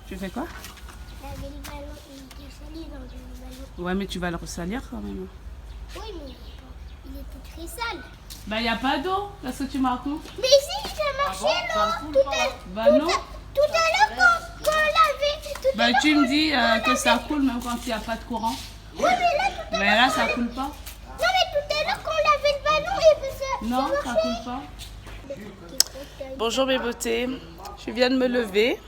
Tu fais quoi? Laver le ballon, il était sali dans le ballon. Ouais, mais tu vas le ressalir quand même. Oui, mais il était très sale. Bah, y a pas d'eau, là, ce que tu m'as raconté. Mais si, ça marchait, non? Bah non. Tout à l'heure, quand on lavait, Bah, tu me dis que ça coule même quand il n'y a pas de courant. Oui, mais Mais là, ça coule pas. non, mais tout à l'heure, quand on lavait le ballon, et puis ça Non, ça marchait. coule pas. Bonjour mes beautés, je viens de me lever.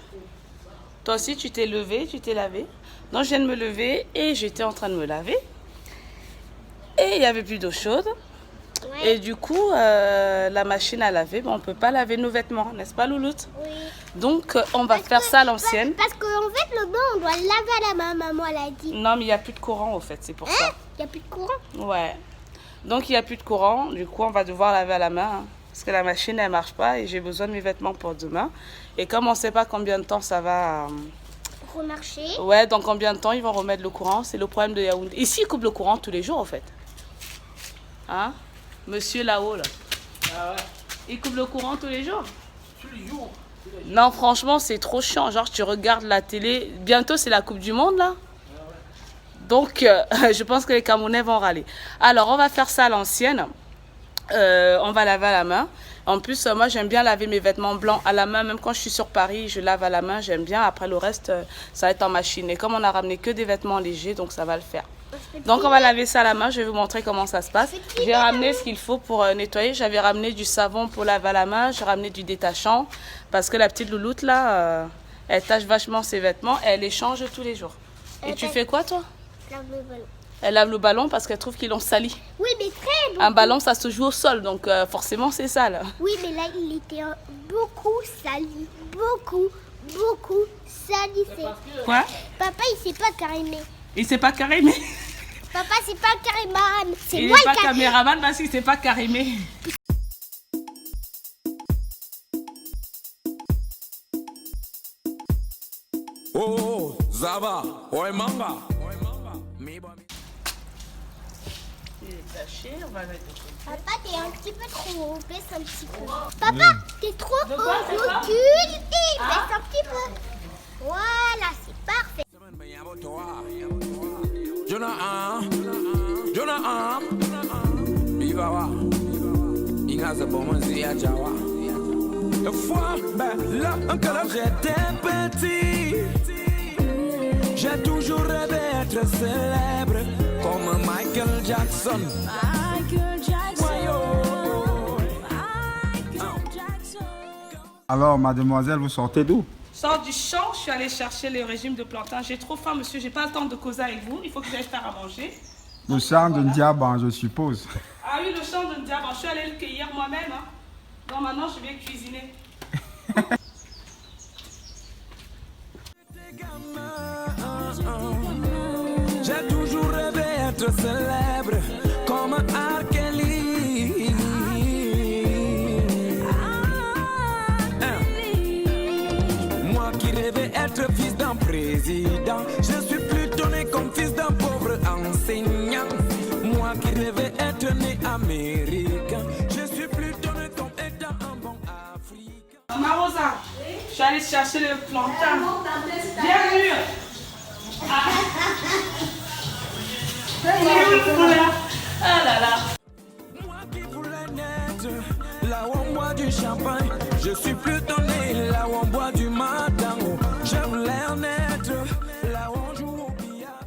Toi aussi tu t'es levé, tu t'es lavé. Donc je viens de me lever et j'étais en train de me laver. Et il n'y avait plus d'eau chaude. Ouais. Et du coup, la machine à laver, on ne peut pas laver nos vêtements, n'est-ce pas Louloute? Oui. Donc on va faire ça à l'ancienne. Parce qu'en fait, le bain, on doit le laver à la main, maman l'a dit. Non mais il n'y a plus de courant au fait, c'est pour Hein? ça. Il n'y a plus de courant. Ouais. Donc il n'y a plus de courant, du coup on va devoir laver à la main. Hein, parce que la machine elle marche pas et j'ai besoin de mes vêtements pour demain. Et comme on ne sait pas combien de temps ça va... Remarcher. Ouais, dans combien de temps ils vont remettre le courant? C'est le problème de Yaoundé. Ici ils coupent le courant tous les jours en fait. Hein? Monsieur là-haut là. Ah ouais. Il coupe le courant tous les jours? Tous les jours. Non franchement c'est trop chiant. Genre tu regardes la télé. Bientôt c'est la Coupe du Monde là. Donc, je pense que les Camerounais vont râler. Alors, on va faire ça à l'ancienne. On va laver à la main. En plus, moi, j'aime bien laver mes vêtements blancs à la main. Même quand je suis sur Paris, je lave à la main. J'aime bien. Après, le reste, ça va être en machine. Et comme on a ramené que des vêtements légers, donc ça va le faire. Donc, on va laver ça à la main. Je vais vous montrer comment ça se passe. J'ai ramené ce qu'il faut pour nettoyer. J'avais ramené du savon pour laver à la main. J'ai ramené du détachant. Parce que la petite louloute, là, elle tâche vachement ses vêtements. Et elle les change tous les jours. Et tu fais quoi, toi? Lave le ballon. Elle lave le ballon parce qu'elle trouve qu'ils l'ont sali. Oui, mais très bon. Un ballon, ça se joue au sol, donc forcément, c'est sale. Oui, mais là, il était beaucoup sali. Beaucoup sali. Quoi? Papa, il sait pas carimer. Il sait pas carimer. Papa, c'est pas cariman. C'est Il moi n'est pas le cariman. caméraman parce qu'il sait pas carimer. Oh, Zaba, ouais manga. Il est taché, on va mettre. Papa, t'es un petit peu trop haut. Baisse un petit peu. Papa, t'es trop haut. quoi, c'est quoi? Recule. Baisse un petit peu. Voilà, c'est parfait. Jonah, Bibawa, Ingaza Bomanzia Jawa. La fois, là, quand j'étais petit, j'ai toujours rêvé d'être célèbre comme Michael Jackson. Alors, mademoiselle, vous sortez d'où? Je sors du champ, je suis allée chercher le régime de plantain. J'ai trop faim, monsieur, j'ai pas le temps de causer avec vous. Il faut que j'aille faire à manger. Le champ de Ndiaban, je suppose. Ah oui, le champ de diable. Je suis allée le cueillir moi-même. Hein. Donc maintenant, je vais cuisiner. J'ai toujours rêvé d'être célèbre comme R. Kelly. Moi qui rêvais être fils d'un président, je suis plutôt né comme fils d'un pauvre enseignant. Moi qui rêvais être né américain, je suis plutôt né comme étant un bon africain. Maman Rosa, je suis allée chercher le plantain. Bien mûr. Ah là là. Moi qui voulais naître là où on boit du champagne, je suis plutôt né là où on boit du matango. Je voulais naître là où on joue au billard.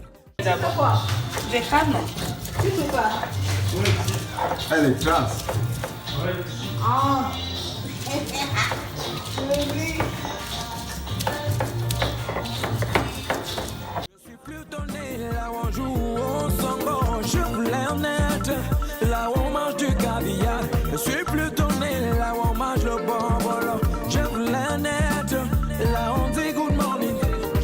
Pourquoi? J'ai faim, non? Tu peux pas. Elle est classe. Je suis plutôt né là où on joue au sango. Je voulais naître là où on mange du caviar. Je suis plutôt né là où on mange le bonbolo. Je voulais naître là où on dit good morning.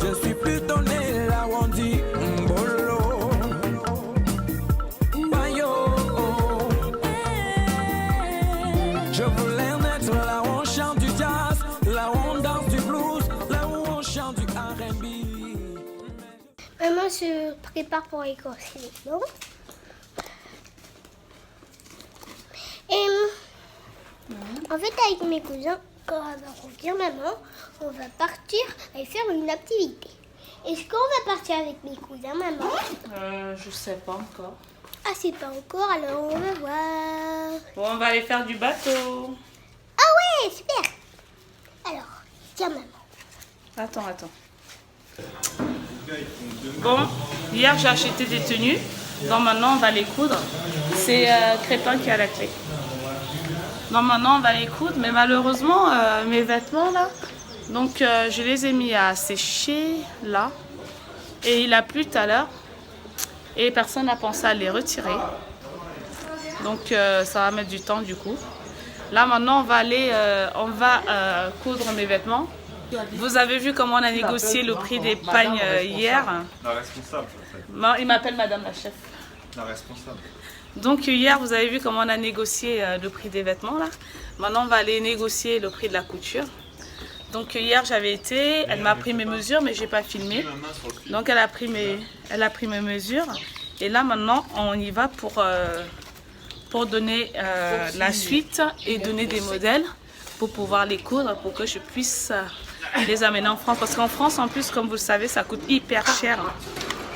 Je suis plutôt né là où on dit mbolo. Bayo. Je voulais naître là où on chante du jazz, là où on danse du blues, là où on chante du R&B. Maman se prépare pour écorcer les dents. Et en fait, avec mes cousins, Quand on va revenir, maman, on va partir et faire une activité. Est-ce qu'on va partir avec mes cousins, maman? Je sais pas encore. Ah, c'est pas encore, alors on va voir. Bon, on va aller faire du bateau. Ah ouais, super. Alors, tiens, maman. Attends. Bon, hier j'ai acheté des tenues. Donc maintenant on va les coudre. C'est Crépin qui a la clé. Donc maintenant on va les coudre. Mais malheureusement, mes vêtements là, donc je les ai mis à sécher là. Et il a plu tout à l'heure. Et personne n'a pensé à les retirer. Donc ça va mettre du temps du coup. Là maintenant on va aller, coudre mes vêtements. Vous avez vu comment on a négocié le prix des pagnes hier. La responsable, en fait. Il m'appelle Madame la chef. La responsable. Donc hier, vous avez vu comment on a négocié le prix des vêtements là. Maintenant, on va aller négocier le prix de la couture. Donc hier, j'avais été, elle m'a pris mes mesures, mais j'ai pas filmé. Donc elle a pris mes mesures. Et là maintenant, on y va pour donner la suite et donner des modèles pour pouvoir les coudre, pour que je puisse les amener en France. Parce qu'en France, en plus, comme vous le savez, ça coûte hyper cher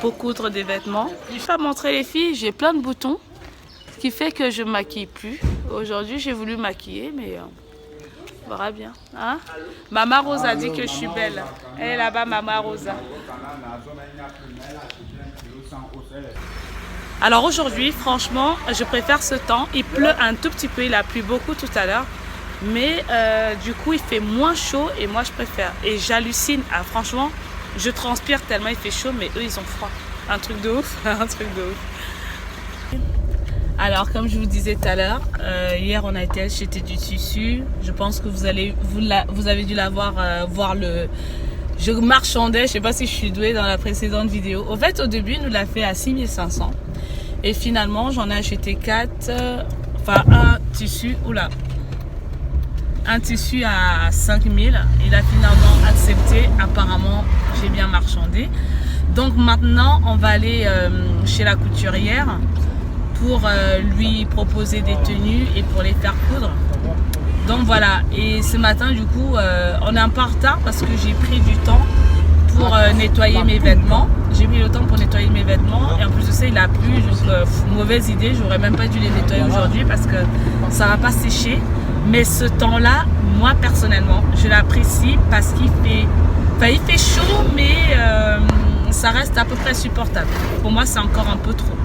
pour coudre des vêtements. Je ne vais pas montrer les filles, j'ai plein de boutons, ce qui fait que je ne maquille plus. Aujourd'hui, j'ai voulu maquiller, mais on verra bien. Hein? Mama Rosa dit que je suis belle. Elle est là-bas, Mama Rosa. Alors aujourd'hui, franchement, je préfère ce temps. Il pleut un tout petit peu, il a plu beaucoup tout à l'heure. Mais du coup, il fait moins chaud et moi, je préfère. Et j'hallucine. Ah, franchement, je transpire tellement il fait chaud, mais eux, ils ont froid. Un truc de ouf, un truc de ouf. Alors, comme je vous disais tout à l'heure, hier, on a été acheter du tissu. Je pense que vous avez dû voir le... Je marchandais, je ne sais pas si je suis douée dans la précédente vidéo. Au fait, au début, nous l'a fait à 6500. Et finalement, j'en ai acheté 4, un tissu, un tissu à 5000. Il a finalement accepté. Apparemment, j'ai bien marchandé. Donc maintenant, on va aller chez la couturière pour lui proposer des tenues et pour les faire coudre. Donc voilà. Et ce matin, du coup, on est un peu en retard parce que j'ai pris du temps pour nettoyer mes vêtements. J'ai pris le temps pour nettoyer mes vêtements et en plus de ça, il a plu. Donc, mauvaise idée. J'aurais même pas dû les nettoyer aujourd'hui parce que ça va pas sécher. Mais ce temps-là, moi personnellement, je l'apprécie parce qu'il fait, il fait chaud, mais ça reste à peu près supportable. Pour moi, c'est encore un peu trop.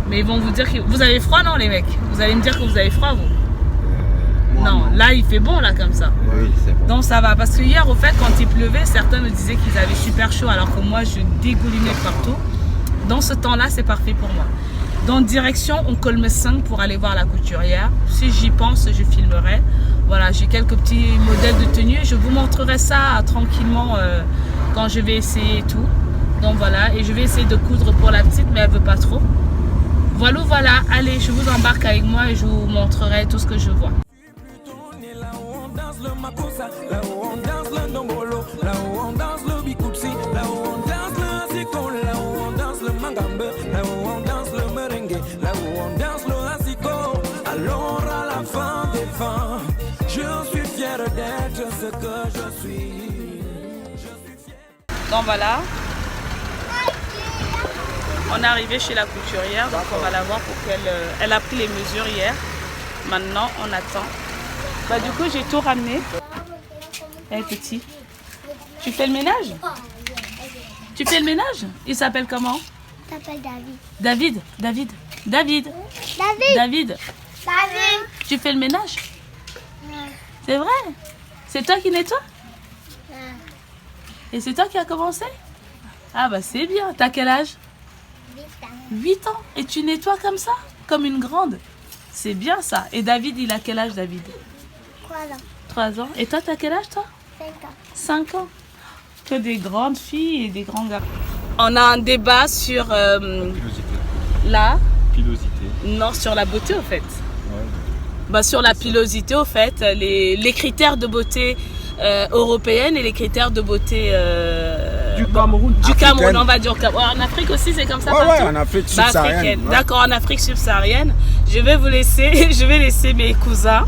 Mais ils vont vous dire que vous avez froid, non, les mecs? Vous allez me dire que vous avez froid, vous? Non, là, il fait bon, là, comme ça. Oui, c'est bon. Donc, ça va. Parce que hier, au fait, quand il pleuvait, certains me disaient qu'ils avaient super chaud, alors que moi, je dégoulinais partout. Dans ce temps-là, c'est parfait pour moi. Dans direction, on Colme 5 pour aller voir la couturière. Si j'y pense, je filmerai. Voilà, j'ai quelques petits modèles de tenues. Je vous montrerai ça tranquillement quand je vais essayer tout. Donc voilà, et je vais essayer de coudre pour la petite, mais elle veut pas trop. Voilà, voilà. Allez, je vous embarque avec moi et je vous montrerai tout ce que je vois. Là où on danse le makossa, là où on danse le ndombolo, là où on danse le bikutsi, là où on danse le asiko, là où on danse le mangambe, là où on danse le merengue, là où on danse le asiko. Alors à la fin des fins, je suis fier d'être ce que je suis. Donc voilà, on est arrivé chez la couturière, donc on va la voir pour qu'elle elle a pris les mesures hier. Maintenant, on attend. Bah du coup, j'ai tout ramené. Eh petit, tu fais le ménage? Tu fais le ménage? Il s'appelle comment? Il s'appelle David. David, David, David, David. David. David. Tu fais le ménage? C'est vrai? C'est toi qui nettoies? Et c'est toi qui as commencé? Ah bah c'est bien. T'as quel âge? 8 ans. Et tu nettoies comme ça? Comme une grande? C'est bien ça. Et David, il a quel âge, David? 3 ans. Et toi, t'as quel âge, toi? 5 ans. Que des grandes filles et des grands gars. On a un débat sur la... Pilosité. Non, sur la beauté, au fait. Ouais. Bah, sur la pilosité, au fait. Les critères de beauté européenne et les critères de beauté... Du Cameroun. Du Cameroun, on va dire. En Afrique aussi, c'est comme ça Ouais, partout? ouais, en Afrique subsaharienne. Ouais. D'accord, en Afrique subsaharienne. Je vais laisser mes cousins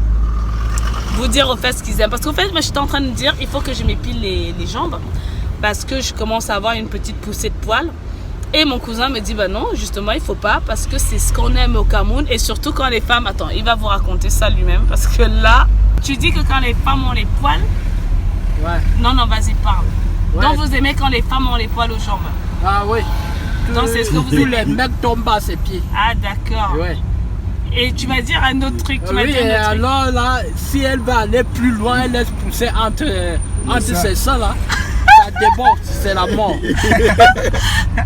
vous dire au fait ce qu'ils aiment. Parce qu'au fait, moi, j'étais en train de dire, il faut que je m'épile les jambes. Parce que je commence à avoir une petite poussée de poils. Et mon cousin me dit, bah non, justement, il faut pas. Parce que c'est ce qu'on aime au Cameroun. Et surtout quand les femmes... Attends, il va vous raconter ça lui-même. Parce que là, tu dis que quand les femmes ont les poils... Ouais. Non, vas-y, parle. Ouais. Donc, vous aimez quand les femmes ont les poils aux jambes. Ah oui. Donc, c'est ce que vous Tous aimez. les mecs tombent à ses pieds. Ah, d'accord. Ouais. Et tu vas dire un autre truc. Tu m'as Oui, dit un et autre truc. alors là, si elle va aller plus loin, elle laisse pousser entre ses seins là. Ça déborde, c'est la mort.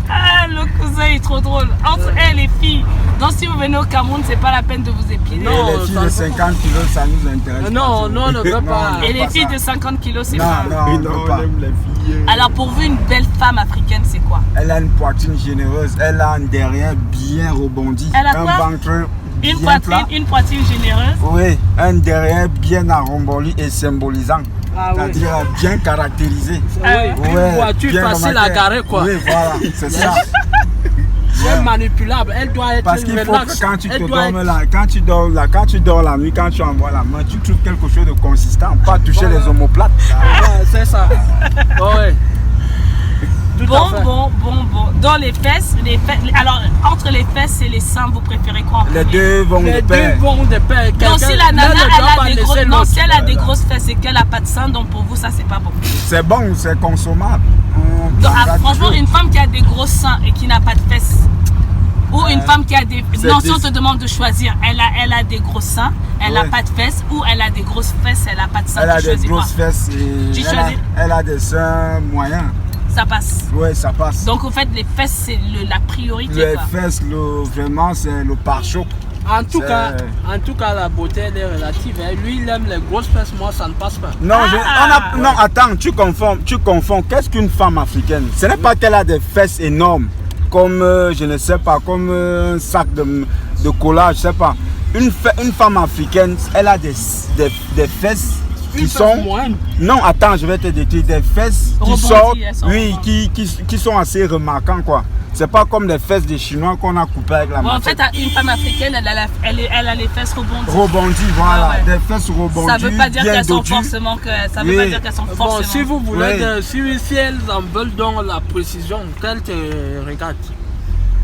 Ah, le cousin est trop drôle. Entre elles, les filles. Donc, si vous venez au Cameroun, c'est pas la peine de vous épiler. Non, Et les filles de 50 kilos, ça nous intéresse. Non, pas. non, on ne veut pas. Et les pas filles ça. de 50 kilos, c'est Non, pas. non, on ne veut pas. les filles. Alors, pour vous, une belle femme africaine, c'est quoi? Elle a une poitrine généreuse, elle a un derrière bien rebondi, Elle a un quoi? ventre Une bien plat. poitrine généreuse. Oui, un derrière bien arromboli et symbolisant. Ah oui. C'est-à-dire bien caractérisé. Oui, une voiture bien facile à remarqué. garer quoi. Oui, voilà, c'est ça. Elle est manipulable, elle doit être Parce qu'il faut relax. que quand tu te Elle doit dormes être- là, quand tu dors la nuit, quand tu envoies la main, tu trouves quelque chose de consistant, pas toucher les omoplates. Ouais, c'est ça. Ouais. Tout à Bon. fait. Dans les fesses, alors, entre les fesses et les seins, vous préférez quoi en Les premier? deux vont Les de deux pair. vont de pair. Donc, si la nana, l'un ne doit pas elle a des laisser grosses, non, l'autre. si elle a des grosses fesses et qu'elle n'a pas de seins, donc pour vous, ça, c'est pas bon. C'est bon, c'est consommable. On Donc, prendra franchement, toujours. une femme qui a des gros seins et qui n'a pas de fesses, ou une femme qui a des... c'est Non, si on des- te demande de choisir, elle a des gros seins, elle n'a Ouais. pas de fesses, ou elle a des grosses fesses, elle n'a pas de seins, Elle a tu des choisis quoi? grosses fesses et Tu elle a, choisis? elle a des seins moyens. Ça passe. Oui, ça passe. Donc, au fait, les fesses, c'est la priorité, Les quoi. fesses, vraiment, c'est le pare-choc. En tout C'est- cas, la beauté elle est relative. Hein. Lui, il aime les grosses fesses, moi, ça ne passe pas. Non, Ah. non, attends, tu confonds. Qu'est-ce qu'une femme africaine? Ce n'est pas qu'elle a des fesses énormes, comme, je ne sais pas, comme un sac de collage, je sais pas. Une femme africaine, elle a des fesses qui Une fesse sont... moyenne. Non, attends, je vais te décrire des fesses qui Rebondies, sortent, elles sont oui, rebondies. qui sont assez remarquantes, quoi. C'est pas comme les fesses des Chinois qu'on a coupées avec la Bon, en machette. fait, une femme africaine, elle a les fesses rebondies. Rebondies, voilà, Ah ouais. des fesses rebondies, Ça veut pas dire bien qu'elles sont dodues. forcément ça veut Oui. pas dire qu'elles sont Bon, forcément. si vous voulez, Ouais. si elles en veulent donc la précision, qu'elles te regardent.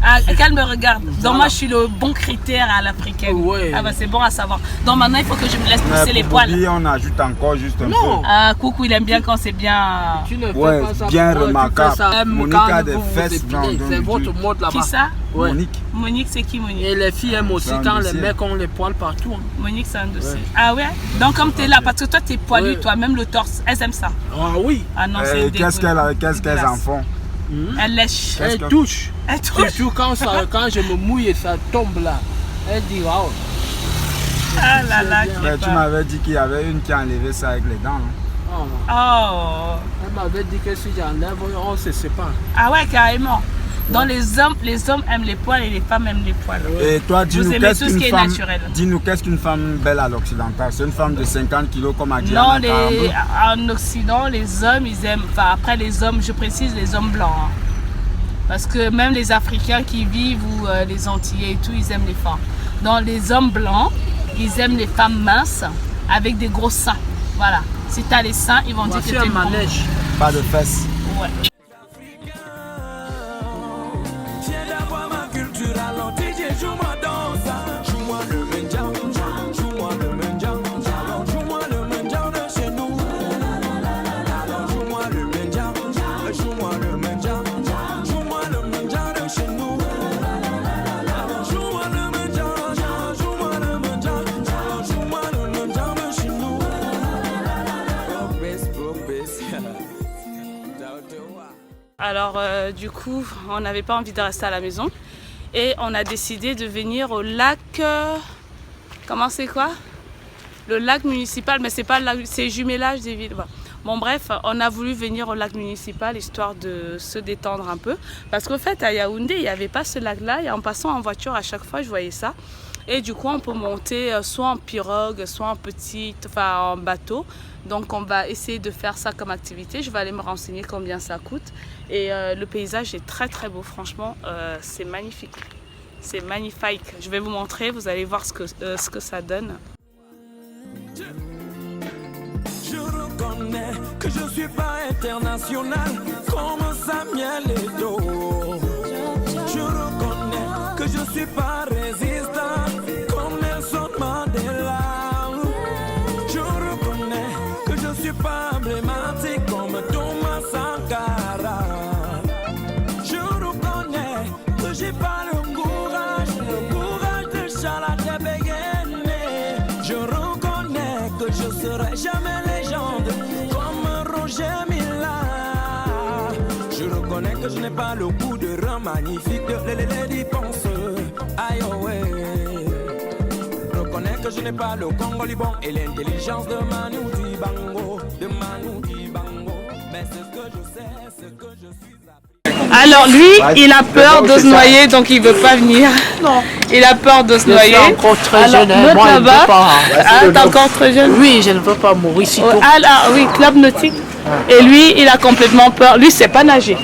Ah, qu'elle me regarde. Donc Voilà. moi, je suis le bon critère à l'africaine. Ouais. Ah bah c'est bon à savoir. Donc maintenant, il faut que je me laisse Mais pousser les pour poils. Bobby, on ajoute encore juste un Non. peu. Ah, coucou, il aime bien quand c'est bien. Tu ne fais Ouais, pas ça bien pour moi, tu remarquable. fais ça même Monique quand a des vous vous fesses épilez. blanches, C'est donc votre du- mode là-bas. Qui ça? Ouais. Monique. Monique, c'est qui Monique? Et les filles aiment aussi C'est un quand les dossier. mecs ont les poils partout. Hein. Monique, c'est un dossier. Ah ouais? Donc comme t'es là, parce que toi, t'es poilu, Ouais. toi, même le torse. Elles aiment ça. Ah oui, Ah non, c'est Qu'est-ce qu'elles en font? Elle lèche. Qu'est-ce elle que- touche. Elle touche. Surtout quand je me mouille et ça tombe là. Elle dit waouh. Ah là là, Mais qui tu est pas. m'avais dit qu'il y avait une qui a enlevé ça avec les dents. Non? Oh, Oh. elle m'avait dit que si j'enlève, on se sépare. Ah ouais, carrément. Dans les hommes aiment les poils et les femmes aiment les poils. Et toi, dis-nous aimez qu'est-ce tout ce qui qu'une est femme, naturel. dis-nous qu'est-ce qu'une femme belle à l'occidental? C'est une femme de 50 kilos comme a dit Non, Anna Karambo. en Occident, les hommes, ils aiment, enfin après les hommes, je précise les hommes blancs. Hein. Parce que même les Africains qui vivent ou les Antillais et tout, ils aiment les femmes. Dans les hommes blancs, ils aiment les femmes minces avec des gros seins. Voilà. Si tu as les seins, ils vont Voici dire que un tu es manège. Pas de fesses. Ouais. Viens d'avoir ma culture à l'antique, joue-moi danse. Joue-moi le mendiant, joue-moi le mendiant. Alors joue-moi le mendiant de chez nous. Alors joue-moi le mendiant, joue-moi le mendiant. Joue-moi le mendiant de chez nous. Alors joue-moi le mendiant, joue-moi le mendiant. Alors joue-moi le mendiant de chez nous. Alors du coup, on n'avait pas envie de rester à la maison. Et on a décidé de venir au lac... comment c'est quoi? Le lac municipal, mais c'est pas le lac, c'est jumelage des villes. Voilà. Bon bref, on a voulu venir au lac municipal histoire de se détendre un peu. Parce qu'au fait, à Yaoundé, il n'y avait pas ce lac-là. Et en passant en voiture, à chaque fois, je voyais ça. Et du coup, on peut monter soit en pirogue, soit en bateau. Donc, on va essayer de faire ça comme activité. Je vais aller me renseigner combien ça coûte. Et le paysage est très très beau, franchement. C'est magnifique. C'est magnifique. Je vais vous montrer, vous allez voir ce que ça donne. reconnais que je suis pas international comme Samuel Eto'o. Je reconnais que je suis pas résistant comme Nelson Mandela. Je reconnais que je suis pas emblématique comme Thomas Sankara. Je reconnais que j'ai pas le courage de Charlotte Béguené. Je reconnais que je serai jamais légende comme Roger Mila. Je reconnais que je n'ai pas le goût de rang magnifique de les pense. Aïe oh ouais. Je reconnais que je n'ai pas le Congo Liban et l'intelligence de Manu Dibango, mais ce que je sais, ce que je suis appris. Alors lui, il a peur de se noyer, donc il veut pas venir. Non. Il a peur de se noyer. Je suis encore très Alors, jeune, hein. note Moi je ne là-bas. veux pas. Ah, t'es encore très jeune. Oui, je ne veux pas mourir si tôt. Ah oui, club nautique. Et lui, il a complètement peur. Lui, c'est pas nager.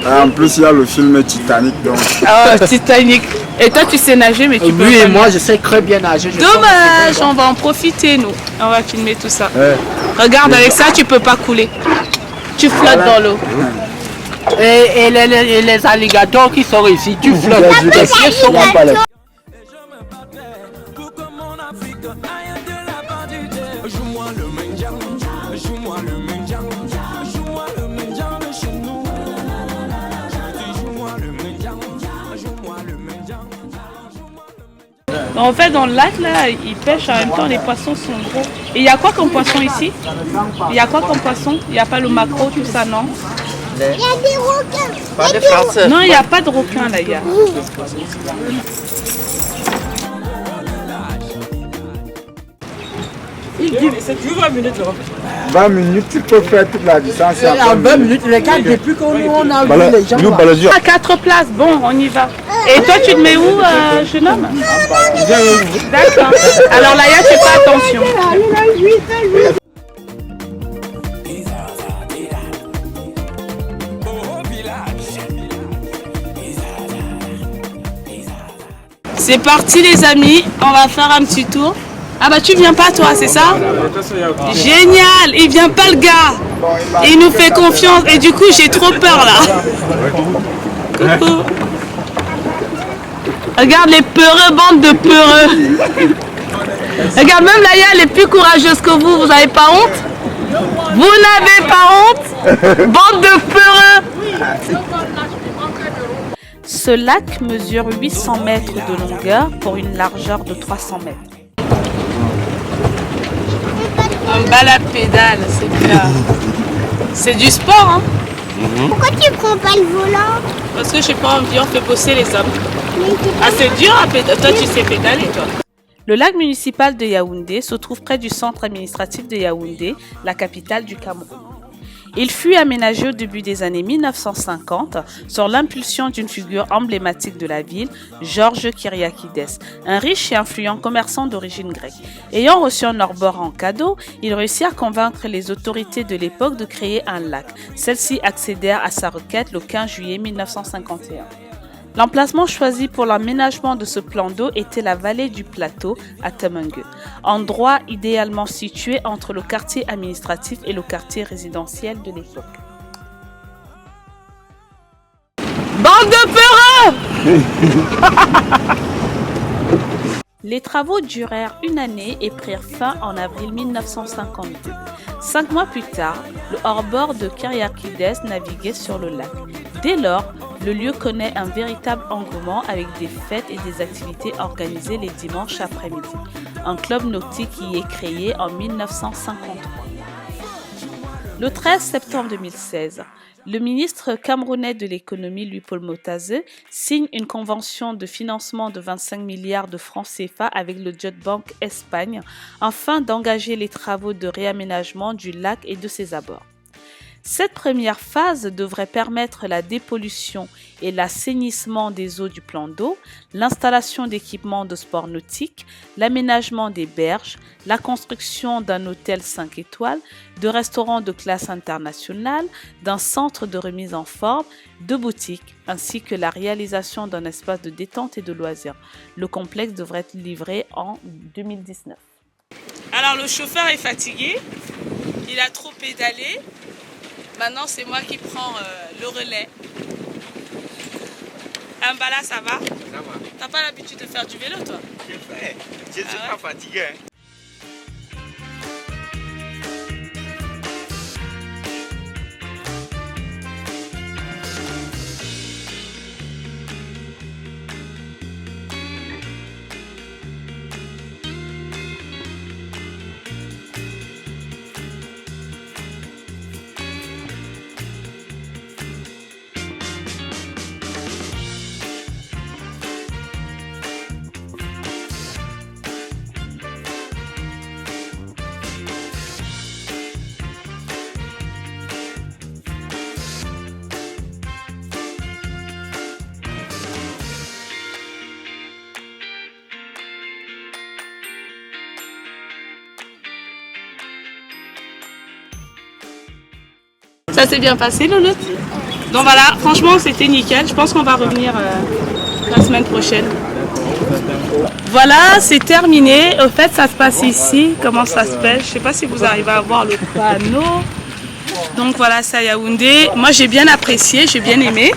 En plus, il y a le film Titanic. Donc. Ah, Titanic. Et toi, tu sais nager, mais tu peux Oui, pas et moi nager. je sais très bien nager. Dommage, on va en profiter, nous. On va filmer tout ça. Ouais. Regarde, avec ça, tu peux pas couler. Tu flottes dans l'eau. Et les alligators qui sont ici, tu flottes. Les pieds sont en palais. Et je me battais pour que mon Afrique aille de la bandité. Joue-moi le mendiant, joue-moi le mendiant, joue-moi le mendiant de chez nous. Je dis joue-moi le mendiant, joue-moi le mendiant. En fait, dans le lac, là, ils pêchent en même temps, les poissons sont gros. Et il y a quoi comme poisson ici? Il y a quoi comme poisson? Il n'y a pas le maquereau, tout ça, non? Il y a des requins. Pas de français. Non, il n'y a pas de requin, là, il y a. Il dit, c'est toujours 20 minutes. 20 minutes, tu peux faire toute la distance. En 20 minutes, les gars, depuis qu'on a vu les gens. là. À 4 places, bon, on y va. Et toi, tu te mets où, jeune homme? D'accord. Alors là, tu fais attention. C'est parti, les amis. On va faire un petit tour. Ah bah tu viens pas toi, c'est ça? Génial, il vient pas le gars. Il nous fait confiance et du coup j'ai trop peur là. Coucou. Regarde les peureux, bande de peureux. Regarde, même Laïa elle est plus courageuse que vous, vous avez pas honte? Vous n'avez pas honte? Bande de peureux. Ce lac mesure 800 mètres de longueur pour une largeur de 300 mètres. Un bal à pédale, c'est bien. C'est du sport, hein? Pourquoi tu prends pas le volant? Parce que j'ai pas envie, on fait bosser les hommes. Ah, c'est dur à pédaler. Toi, tu sais pédaler, toi. Le lac municipal de Yaoundé se trouve près du centre administratif de Yaoundé, la capitale du Cameroun. Il fut aménagé au début des années 1950 sur l'impulsion d'une figure emblématique de la ville, Georges Kyriakides, un riche et influent commerçant d'origine grecque. Ayant reçu un hors-bord en cadeau, il réussit à convaincre les autorités de l'époque de créer un lac. Celles-ci accédèrent à sa requête le 15 juillet 1951. L'emplacement choisi pour l'aménagement de ce plan d'eau était la vallée du Plateau à Temengue, endroit idéalement situé entre le quartier administratif et le quartier résidentiel de l'époque. Bande de peureux! Les travaux durèrent une année et prirent fin en avril 1952. 5 mois plus tard, le hors-bord de Kyriakides naviguait sur le lac. Dès lors, le lieu connaît un véritable engouement avec des fêtes et des activités organisées les dimanches après-midi. Un club nautique y est créé en 1953. Le 13 septembre 2016, le ministre camerounais de l'économie, Louis-Paul Motase, signe une convention de financement de 25 milliards de francs CFA avec le Jet Bank Espagne afin d'engager les travaux de réaménagement du lac et de ses abords. Cette première phase devrait permettre la dépollution et l'assainissement des eaux du plan d'eau, l'installation d'équipements de sport nautique, l'aménagement des berges, la construction d'un hôtel 5 étoiles, de restaurants de classe internationale, d'un centre de remise en forme, de boutiques, ainsi que la réalisation d'un espace de détente et de loisirs. Le complexe devrait être livré en 2019. Alors le chauffeur est fatigué. Il a trop pédalé. Maintenant, c'est moi qui prends le relais. Mbala, ça va? Ça va. T'as pas l'habitude de faire du vélo, toi? Je fais. Je suis pas fatigué. Hein. Ça s'est bien passé, Louloute? Donc voilà, franchement, c'était nickel. Je pense qu'on va revenir la semaine prochaine. Voilà, c'est terminé. Au fait, ça se passe ici. Comment ça se fait? Je sais pas si vous arrivez à voir le panneau. Donc voilà, c'est à Yaoundé. Moi, j'ai bien apprécié, j'ai bien aimé.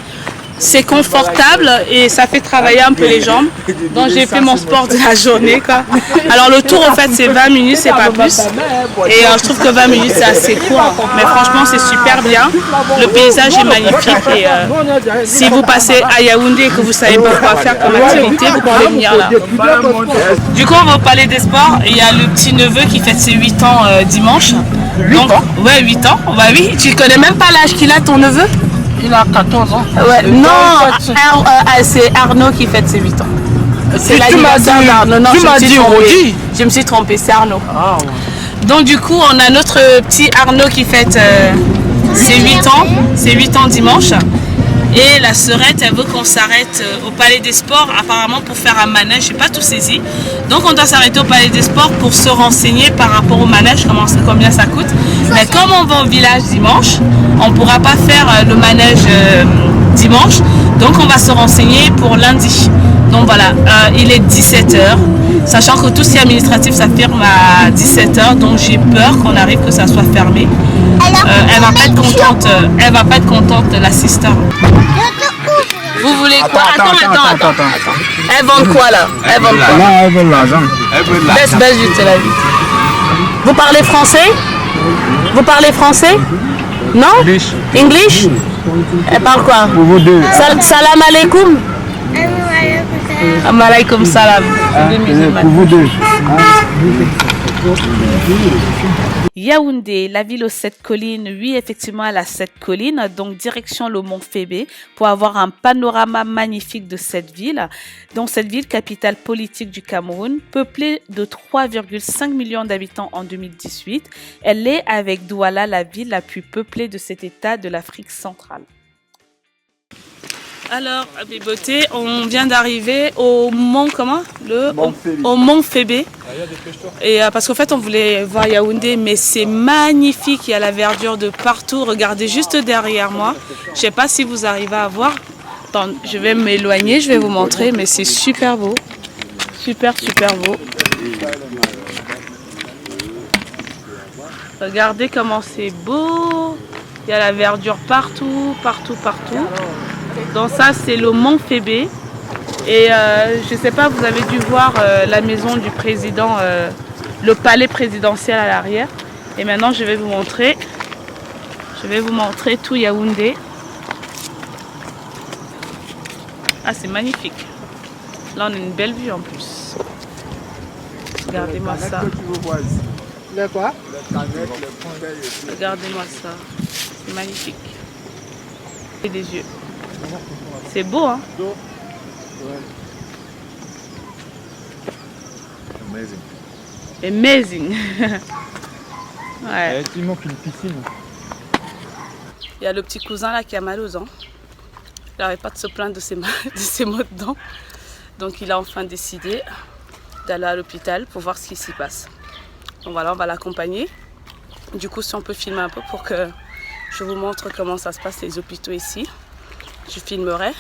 C'est confortable et ça fait travailler un peu les jambes. Donc j'ai fait mon sport de la journée, quoi. Alors le tour, en fait, c'est 20 minutes, c'est pas plus. Et je trouve que 20 minutes, c'est assez court. Mais franchement, c'est super bien. Le paysage est magnifique. Et si vous passez à Yaoundé et que vous savez pas quoi faire comme activité, vous pouvez venir là. Du coup, on va au Palais des Sports. Il y a le petit neveu qui fête ses 8 ans dimanche. Donc, ouais, 8 ans. Bah oui, tu connais même pas l'âge qu'il a, ton neveu? Il a 14 ans. Ouais, non, c'est Arnaud qui fête ses 8 ans. C'est l'anniversaire d'Arnaud. Non, je me suis trompée, c'est Arnaud. Ah, ouais. Donc du coup, on a notre petit Arnaud qui fête ses 8 ans dimanche. Et la sœurette, elle veut qu'on s'arrête au Palais des Sports, apparemment pour faire un manège, je n'ai pas tout saisi. Donc on doit s'arrêter au Palais des Sports pour se renseigner par rapport au manège, combien ça coûte. Mais comme on va au village dimanche, on ne pourra pas faire le manège dimanche. Donc on va se renseigner pour lundi. Donc voilà, il est 17h. Sachant que tout ce qui est administratif, ça ferme à 17h. Donc j'ai peur qu'on arrive que ça soit fermé. Elle va pas être contente. Elle va pas être contente, l'assistante. Vous voulez quoi? Attends. Elles vendent quoi là? Elles vendent quoi? Non, elles veulent l'argent. Baisse, je te la vie. Vous parlez français? Vous parlez français? Non? English? Elle parle quoi? Pour vous deux. Salam alaikum. Amalaikum salam. Pour vous deux. Yaoundé, la ville aux 7 collines, oui effectivement elle a 7 collines, donc direction le mont Fébé pour avoir un panorama magnifique de cette ville. Donc cette ville, capitale politique du Cameroun, peuplée de 3,5 millions d'habitants en 2018, elle est avec Douala la ville la plus peuplée de cet état de l'Afrique centrale. Alors, mes beautés, on vient d'arriver au mont, au mont Fébé. Et parce qu'en fait, on voulait voir Yaoundé, mais c'est magnifique. Il y a la verdure de partout. Regardez juste derrière moi. Je ne sais pas si vous arrivez à voir. Attends, je vais m'éloigner, je vais vous montrer, mais c'est super beau. Super beau. Regardez comment c'est beau. Il y a la verdure partout. Donc ça, c'est le mont Fébé. Et je ne sais pas, vous avez dû voir la maison du président, le palais présidentiel à l'arrière. Et maintenant, je vais vous montrer tout Yaoundé. Ah, c'est magnifique. Là, on a une belle vue en plus. Regardez-moi ça. Le quoi? Regardez-moi ça. C'est magnifique. Et des yeux. C'est beau, hein? Amazing. Ouais. Il manque une piscine. Il y a le petit cousin là qui a mal aux dents. Il n'arrête pas de se plaindre de ses maux de dents. Donc il a enfin décidé d'aller à l'hôpital pour voir ce qui s'y passe. Donc voilà, on va l'accompagner. Du coup, si on peut filmer un peu pour que je vous montre comment ça se passe les hôpitaux ici, je filmerai.